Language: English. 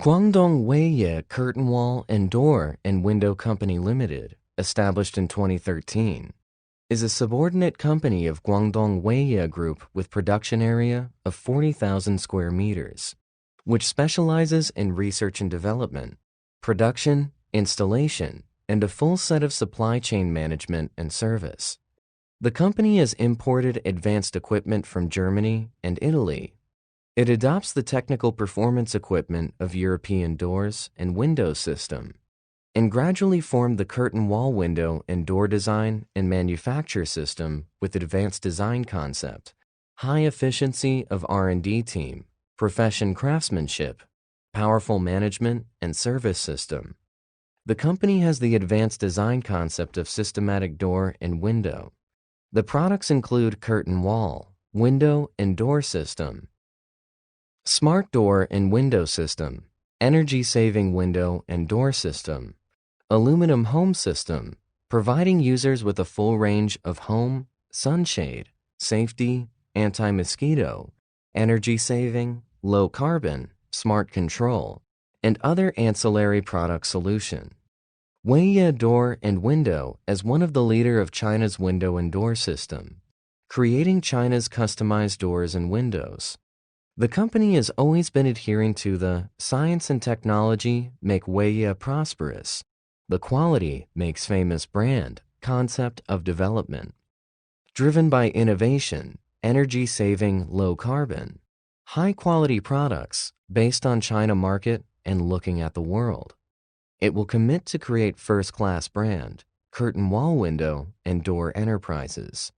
Guangdong Weiye Curtain Wall and Door and Window Company Limited, established in 2013, is a subordinate company of Guangdong Weiye Group with production area of 40,000 square meters, which specializes in research and development, production, installation, and a full set of supply chain management and service. The company has imported advanced equipment from Germany and Italy. It adopts the technical performance equipment of European doors and window system, and gradually formed the curtain wall window and door design and manufacture system with advanced design concept, high efficiency of R&D team, profession craftsmanship, powerful management and service system. The company has the advanced design concept of systematic door and window. The products include curtain wall, window and door system, smart door and window system, energy-saving window and door system, aluminum home system, providing users with a full range of home, sunshade, safety, anti-mosquito, energy-saving, low-carbon, smart control, and other ancillary product solution. Weiye Door and Window as one of the leader of China's window and door system, creating China's customized doors and windows. The company has always been adhering to the science and technology make Weiye prosperous, the quality makes famous brand concept of development, driven by innovation, energy-saving, low-carbon, high-quality products based on China market and looking at the world. It will commit to create first-class brand, curtain wall window and door enterprises.